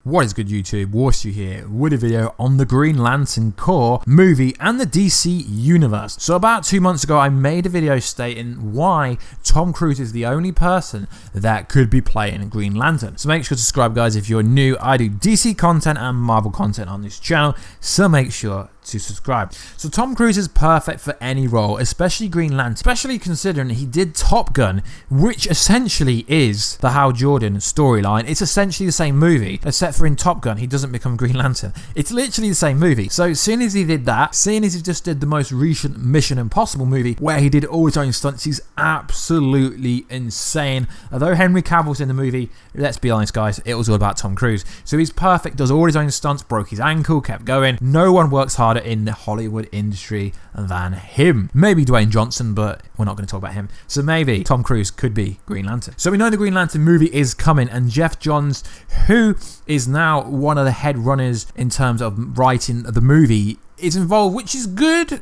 What is good, YouTube? Warstu here with a video on the Green Lantern Corps movie and the DC universe. So about 2 months ago I made a video stating why Tom Cruise is the only person that could be playing Green Lantern. So make sure to subscribe, guys, if you're new. I do DC content and Marvel content on this channel, so make sure to subscribe. So Tom Cruise is perfect for any role, especially Green Lantern, especially considering he did Top Gun, which essentially is the Hal Jordan storyline. It's essentially the same movie, except for in Top Gun he doesn't become Green Lantern. It's literally the same movie. So as soon as he did that, seeing as he just did the most recent Mission Impossible movie where he did all his own stunts, he's absolutely insane. Although Henry Cavill's in the movie, let's be honest, guys, it was all about Tom Cruise. So he's perfect, does all his own stunts, broke his ankle, kept going. No one works harder in the Hollywood industry than him. Maybe Dwayne Johnson, but we're not going to talk about him. So maybe Tom Cruise could be Green Lantern. So we know the Green Lantern movie is coming, and Jeff Johns, who is now one of the head runners in terms of writing the movie, is involved, which is good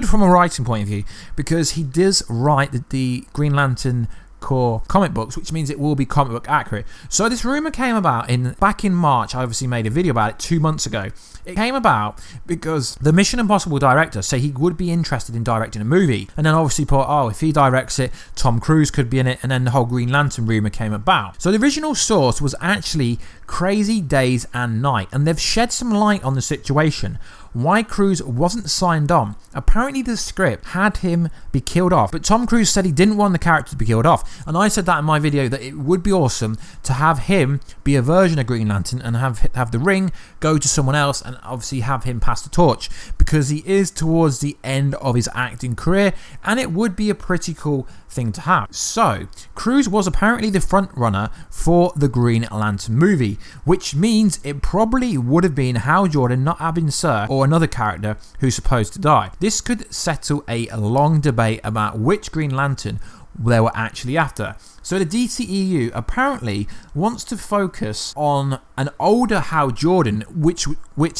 from a writing point of view, because he does write the Green Lantern Corps comic books, which means it will be comic book accurate. So this rumor came about back in March. I obviously made a video about it 2 months ago. It came about because the Mission Impossible director said he would be interested in directing a movie, and then obviously thought, oh, if he directs it, Tom Cruise could be in it, and then the whole Green Lantern rumor came about. So the original source was actually Crazy Days and Night, and they've shed some light on the situation. Why Cruise wasn't signed on. Apparently the script had him be killed off, but Tom Cruise said he didn't want the character to be killed off, and I said that in my video that it would be awesome to have him be a version of Green Lantern and have the ring go to someone else, and obviously have him pass the torch, because he is towards the end of his acting career, and it would be a pretty cool thing to have. So Cruise was apparently the front runner for the Green Lantern movie, which means it probably would have been Hal Jordan, not Abin Sur, or another character who's supposed to die. This could settle a long debate about which Green Lantern they were actually after. So the DCEU apparently wants to focus on an older Hal Jordan, which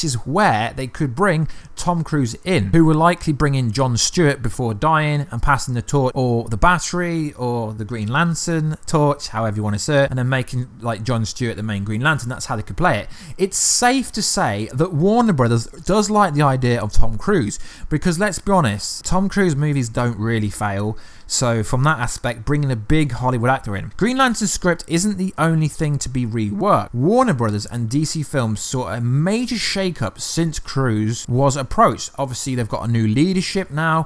is where they could bring Tom Cruise in, who will likely bring in John Stewart before dying and passing the torch, or the battery, or the Green Lantern torch, however you want to say it, and then making like John Stewart the main Green Lantern. That's how they could play it. It's safe to say that Warner Brothers does like the idea of Tom Cruise, because let's be honest, Tom Cruise movies don't really fail. So from that aspect, bringing a big Hollywood actor in. Green Lantern's script isn't the only thing to be reworked. Warner Brothers and DC Films saw a major shake-up since Cruise was approached. Obviously, they've got a new leadership now,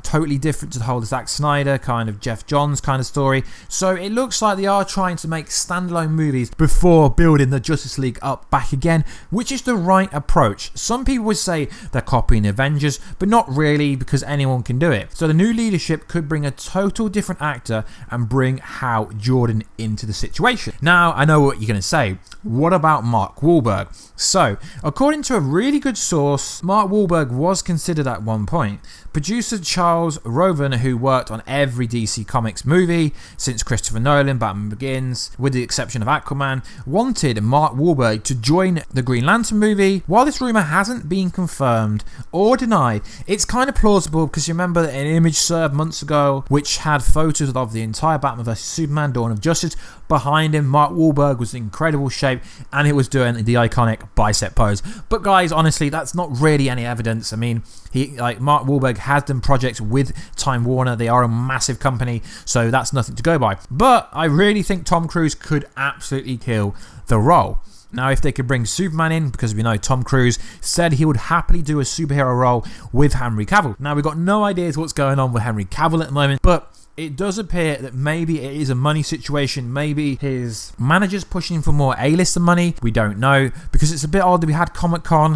totally different to the whole Zack Snyder kind of Jeff Johns kind of story. So it looks like they are trying to make standalone movies before building the Justice League up back again, which is the right approach. Some people would say they're copying Avengers, but not really, because anyone can do it. So the new leadership could bring a total different actor and bring Hal Jordan into the situation. Now, I know what you're going to say. What about Mark Wahlberg? So, according to a really good source, Mark Wahlberg was considered at one point. Producer Charles Roven, who worked on every DC Comics movie since Christopher Nolan, Batman Begins, with the exception of Aquaman, wanted Mark Wahlberg to join the Green Lantern movie. While this rumor hasn't been confirmed or denied, it's kind of plausible, because you remember an image served months ago which had photos of the entire Batman vs Superman Dawn of Justice. Behind him, Mark Wahlberg was in incredible shape, and he was doing the iconic bicep pose. But guys, honestly, that's not really any evidence. I mean, Mark Wahlberg has done projects with Time Warner. They are a massive company, so that's nothing to go by. But I really think Tom Cruise could absolutely kill the role. Now, if they could bring Superman in, because we know Tom Cruise said he would happily do a superhero role with Henry Cavill. Now, we've got no ideas what's going on with Henry Cavill at the moment, but it does appear that maybe it is a money situation. Maybe his manager's pushing for more A-lister money. We don't know, because it's a bit odd that we had Comic-Con.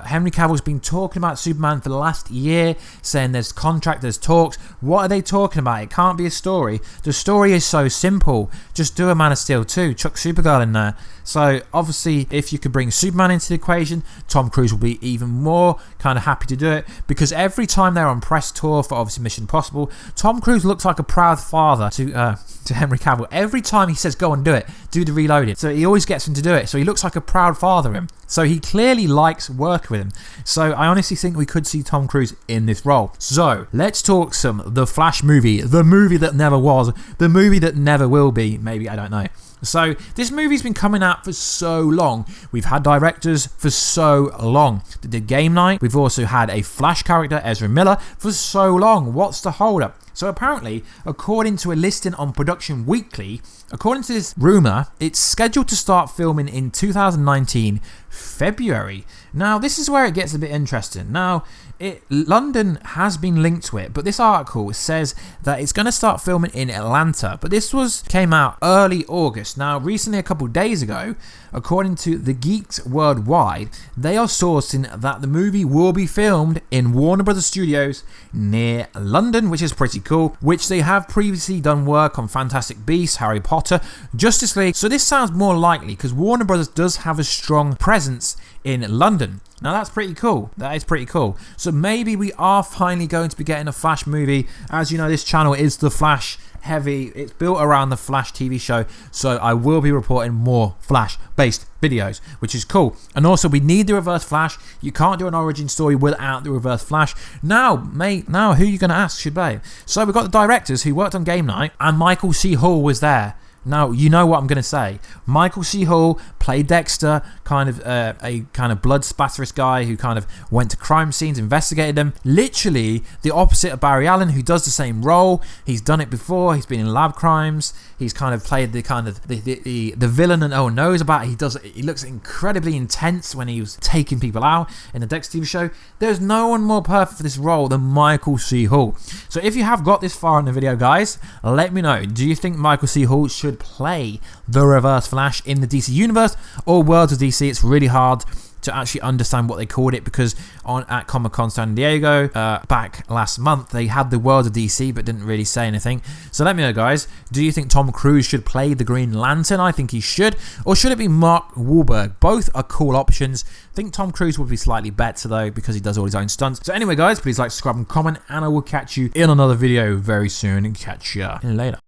Henry Cavill's been talking about Superman for the last year, saying there's contract, there's talks. What are they talking about? It can't be a story. The story is so simple. Just do a Man of Steel 2. Chuck Supergirl in there. So obviously, if you could bring Superman into the equation, Tom Cruise will be even more kind of happy to do it, because every time they're on press tour for obviously Mission Impossible, Tom Cruise looks like a proud father to to Henry Cavill. Every time he says go and do it, do the reloading. So he always gets him to do it. So he looks like a proud father him. So he clearly likes working with him. So I honestly think we could see Tom Cruise in this role. So let's talk some The Flash movie. The movie that never was. The movie that never will be. Maybe, I don't know. So this movie's been coming out for so long. We've had directors for so long. The game night. We've also had a Flash character, Ezra Miller, for so long. What's the hold up? So apparently, according to a listing on Production Weekly, according to this rumour, it's scheduled to start filming in 2019 February. Now, this is where it gets a bit interesting. Now, London has been linked to it, but this article says that it's going to start filming in Atlanta. But this came out early August. Now, recently, a couple of days ago, according to the Geeks Worldwide, they are sourcing that the movie will be filmed in Warner Brothers Studios near London, which is pretty cool, which they have previously done work on Fantastic Beasts, Harry Potter, Justice League. So this sounds more likely because Warner Brothers does have a strong presence in London. Now that's pretty cool. That is pretty cool. So maybe we are finally going to be getting a Flash movie. As you know, this channel is The Flash heavy. It's built around the Flash TV show, so I will be reporting more Flash based videos, which is cool. And also, we need the Reverse Flash. You can't do an origin story without the Reverse Flash. Now, mate, who are you going to ask, Shibay? So we've got the directors who worked on Game Night, and Michael C. Hall was there. Now, you know what I'm going to say. Michael C. Hall played Dexter, a kind of blood spatterist guy who kind of went to crime scenes, investigated them. Literally the opposite of Barry Allen, who does the same role. He's done it before. He's been in lab crimes. He's kind of played the villain and no one knows about it. He looks incredibly intense when he was taking people out in the Dexter TV show. There's no one more perfect for this role than Michael C. Hall. So if you have got this far in the video, guys, let me know. Do you think Michael C. Hall should play the Reverse Flash in the DC universe or Worlds of DC? It's really hard to actually understand what they called it, because at Comic-Con San Diego back last month, they had the World of DC but didn't really say anything. So let me know, guys. Do you think Tom Cruise should play the Green Lantern? I think he should. Or should it be Mark Wahlberg? Both are cool options. I think Tom Cruise would be slightly better, though, because he does all his own stunts. So anyway, guys, please like, subscribe, and comment, and I will catch you in another video very soon, and catch ya later.